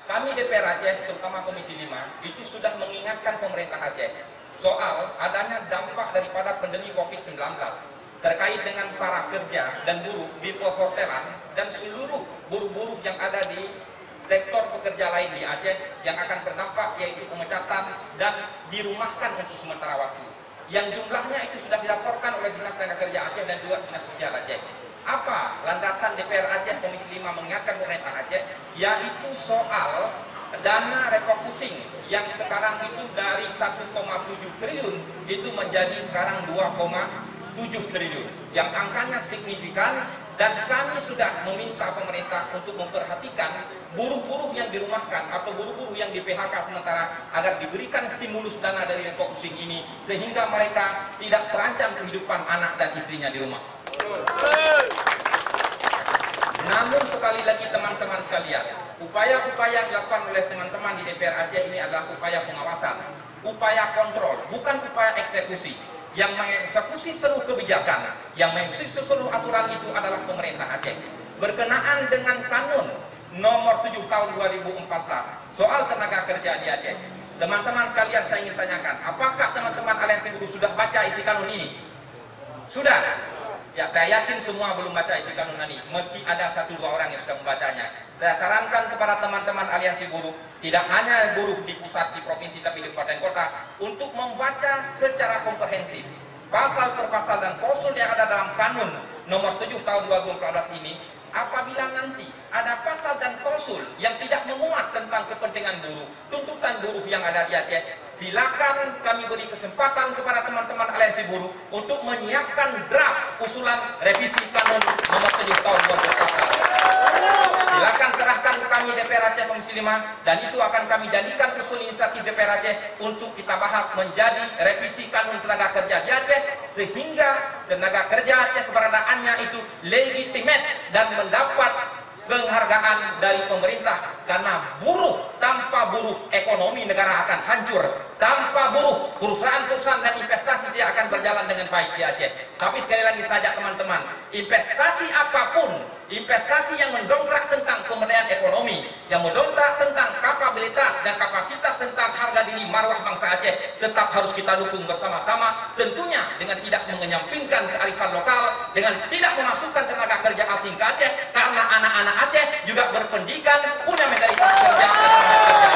Kami DPR Aceh, terutama Komisi 5, itu sudah mengingatkan pemerintah Aceh soal adanya dampak daripada pandemi COVID-19 terkait dengan para kerja dan buruh di perhotelan dan seluruh buruh-buruh yang ada di sektor pekerja lain di Aceh yang akan berdampak, yaitu pemecatan dan dirumahkan untuk sementara waktu. Yang jumlahnya itu sudah dilaporkan oleh Dinas Tenaga Kerja Aceh dan juga Dinas Sosial Aceh. Apa landasan DPR Aceh Komisi 5 mengingatkan pemerintah Aceh? Yaitu soal dana refocusing yang sekarang itu dari 1,7 triliun itu menjadi sekarang 2,7 triliun. Yang angkanya signifikan, dan kami sudah meminta pemerintah untuk memperhatikan buruh-buruh yang dirumahkan atau buruh-buruh yang di PHK sementara agar diberikan stimulus dana dari refocusing ini sehingga mereka tidak terancam kehidupan anak dan istrinya di rumah. Namun sekali lagi teman-teman sekalian, upaya-upaya yang dilakukan oleh teman-teman di DPR Aceh ini adalah upaya pengawasan, upaya kontrol, bukan upaya eksekusi. Yang mengeksekusi seluruh kebijakan, yang mengeksekusi seluruh aturan itu adalah pemerintah Aceh. Berkenaan dengan kanun nomor 7 tahun 2014 soal tenaga kerja di Aceh. Teman-teman sekalian, saya ingin tanyakan, apakah teman-teman aliansi buruh sudah baca isi kanun ini? Sudah? Ya, saya yakin semua belum baca isi kanun ini, meski ada 1-2 orang yang sudah membacanya. Saya sarankan kepada teman-teman aliansi buruh, tidak hanya buruh di pusat, di provinsi, tapi di kabupaten kota, untuk membaca secara komprehensif pasal per pasal dan klausul yang ada dalam kanun nomor 7 tahun 2014 ini. Apabila nanti ada pasal dan klausul yang tidak memuat tentang kepentingan buruh, tuntutan buruh yang ada di Aceh, silakan kami beri kesempatan kepada teman-teman aliansi buruh untuk menyiapkan draft usulan revisi kanun nomor 7 tahun 2014. Silakan serahkan ke kami DPR Aceh Komisi 5, dan itu akan kami jadikan usul inisiatif DPR Aceh untuk kita bahas menjadi revisi kanun tenaga kerja di Aceh, sehingga tenaga kerja Aceh keberadaannya itu legitimate dan mendapat penghargaan dari pemerintah. Karena buruh, tanpa buruh ekonomi negara akan hancur. Tanpa buruh, perusahaan-perusahaan dan investasi tidak akan berjalan dengan baik di Aceh. Tapi sekali lagi saja teman-teman, investasi apapun, investasi yang mendongkrak tentang pemberdayaan ekonomi, yang mendongkrak tentang kapabilitas dan kapasitas tentang harga diri marwah bangsa Aceh, tetap harus kita dukung bersama-sama, tentunya dengan tidak mengenyampingkan kearifan lokal, dengan tidak memasukkan tenaga kerja asing ke Aceh, karena anak-anak Aceh juga berpendidikan, punya mentalitas kerja dan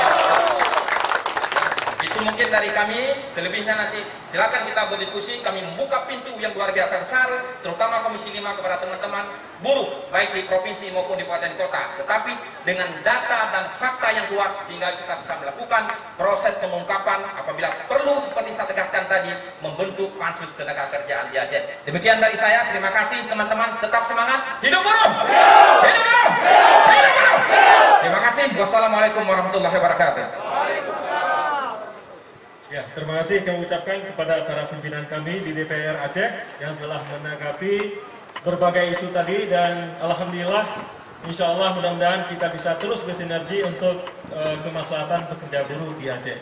itu mungkin dari kami. Selebihnya nanti silakan kita berdiskusi. Kami membuka pintu yang luar biasa besar, terutama Komisi 5 kepada teman-teman buruh baik di provinsi maupun di kabupaten kota, tetapi dengan data dan fakta yang kuat sehingga kita bisa melakukan proses pengungkapan. Apabila perlu, seperti saya tegaskan tadi, membentuk pansus tenaga kerjaan di Aceh. Demikian dari saya, terima kasih teman-teman, tetap semangat, hidup buruh, hidup buruh, hidup buruh. Terima kasih. Wassalamualaikum warahmatullahi wabarakatuh. Ya, terima kasih kami ucapkan kepada para pimpinan kami di DPR Aceh yang telah menanggapi berbagai isu tadi, dan alhamdulillah, insya Allah mudah-mudahan kita bisa terus bersinergi untuk kemaslahatan pekerja buruh di Aceh.